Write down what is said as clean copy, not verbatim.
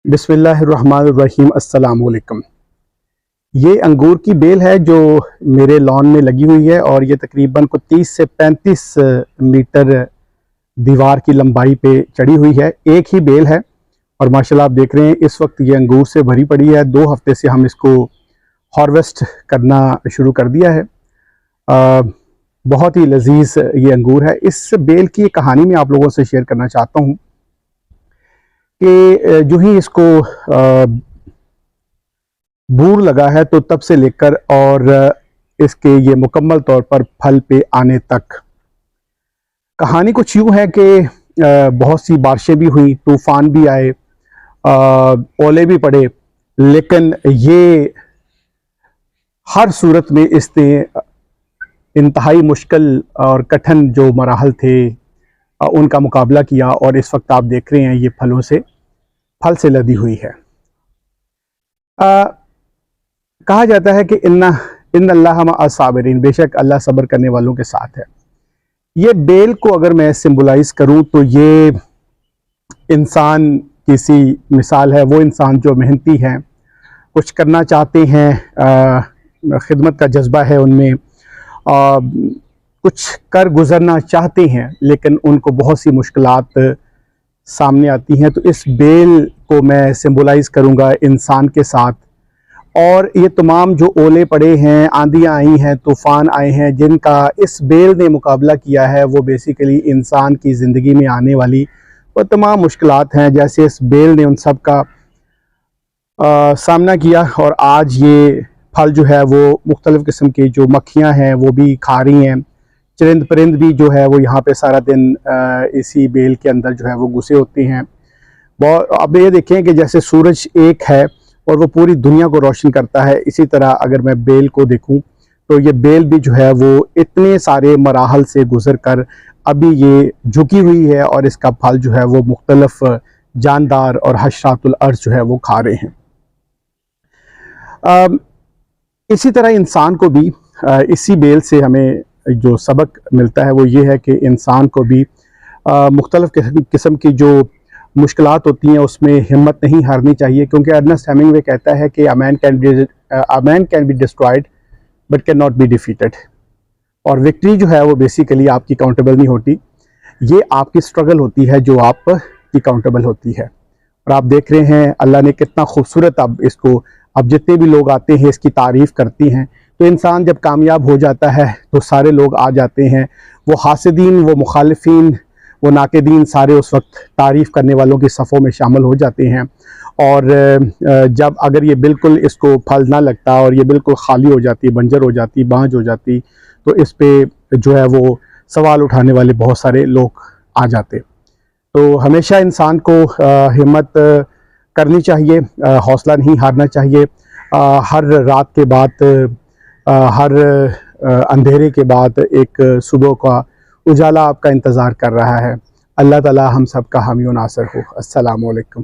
बिस्मिल्लाहिर्रहमानिर्रहीम। अस्सलाम वालेकुम। ये अंगूर की बेल है जो मेरे लॉन में लगी हुई है और ये तकरीबन को 30 से 35 मीटर दीवार की लंबाई पे चढ़ी हुई है। एक ही बेल है और माशाल्लाह आप देख रहे हैं इस वक्त ये अंगूर से भरी पड़ी है। 2 हफ्ते से हम इसको हार्वेस्ट करना शुरू कर दिया है। बहुत ही लजीज ये अंगूर है। इस बेल की एक कहानी मैं आप लोगों से शेयर करना चाहता हूँ कि जो ही इसको बूर लगा है तो तब से लेकर और इसके ये मुकम्मल तौर पर फल पे आने तक कहानी कुछ यूँ है कि बहुत सी बारिशें भी हुई, तूफान भी आए, ओले भी पड़े, लेकिन ये हर सूरत में इसने इंतहाई मुश्किल और कठिन जो मराहल थे उनका मुकाबला किया और इस वक्त आप देख रहे हैं ये फल से लदी हुई है। कहा जाता है कि इन अल्लाह मअ साबिरीन, बेशक अल्लाह सब्र करने वालों के साथ है। ये बेल को अगर मैं सिंबलाइज करूं तो ये इंसान की सी मिसाल है। वो इंसान जो मेहनती हैं, कुछ करना चाहते हैं, खिदमत का जज्बा है उनमें, कुछ कर गुजरना चाहते हैं, लेकिन उनको बहुत सी मुश्किलात सामने आती हैं। तो इस बेल को मैं सिंबलाइज करूंगा इंसान के साथ। और ये तमाम जो ओले पड़े हैं, आंधियाँ आई हैं, तूफ़ान आए हैं, जिनका इस बेल ने मुकाबला किया है, वो बेसिकली इंसान की ज़िंदगी में आने वाली वो तमाम मुश्किलात हैं। जैसे इस बेल ने उन सब का सामना किया और आज ये फल जो है वो मुख्तलिफ़ किस्म की जो मक्खियाँ हैं वो भी खा रही हैं। चरिंद परिंद भी जो है वो यहाँ पे सारा दिन इसी बेल के अंदर जो है वो घुसे होते हैं। अब ये देखें कि जैसे सूरज एक है और वो पूरी दुनिया को रोशन करता है, इसी तरह अगर मैं बेल को देखूं तो ये बेल भी जो है वो इतने सारे मराहल से गुजर कर अभी ये झुकी हुई है और इसका फल जो है वो मुख्तलिफ जानदार और हशरातुल अर्ज़ जो है वो खा रहे हैं। इसी तरह इंसान को भी इसी बेल से हमें जो सबक मिलता है वो ये है कि इंसान को भी मुख्तलिफ किस्म की जो मुश्किलात होती हैं उसमें हिम्मत नहीं हारनी चाहिए, क्योंकि अर्नेस्ट हेमिंगवे कहता है कि a man can be destroyed but can not be defeated. और विक्ट्री जो है वो बेसिकली आपकी काउंटेबल नहीं होती, ये आपकी स्ट्रगल होती है जो आप की काउंटेबल होती है। और आप देख रहे हैं अल्लाह ने कितना खूबसूरत अब जितने भी लोग आते हैं इसकी तारीफ़ करती हैं। तो इंसान जब कामयाब हो जाता है तो सारे लोग आ जाते हैं, वो हासिदीन, वो मुखालिफिन, वो नाक़िदीन सारे उस वक्त तारीफ़ करने वालों की सफ़ों में शामिल हो जाते हैं। और जब अगर ये बिल्कुल इसको फल ना लगता और ये बिल्कुल खाली हो जाती, बंजर हो जाती, बाँझ हो जाती, तो इस पे जो है वो सवाल उठाने वाले बहुत सारे लोग आ जाते। तो हमेशा इंसान को हिम्मत करनी चाहिए, हौसला नहीं हारना चाहिए। हर रात के बाद, हर अंधेरे के बाद एक सुबह का उजाला आपका इंतज़ार कर रहा है। अल्लाह ताला हम सब का हामी व नासिर हो। अस्सलामु अलैकुम।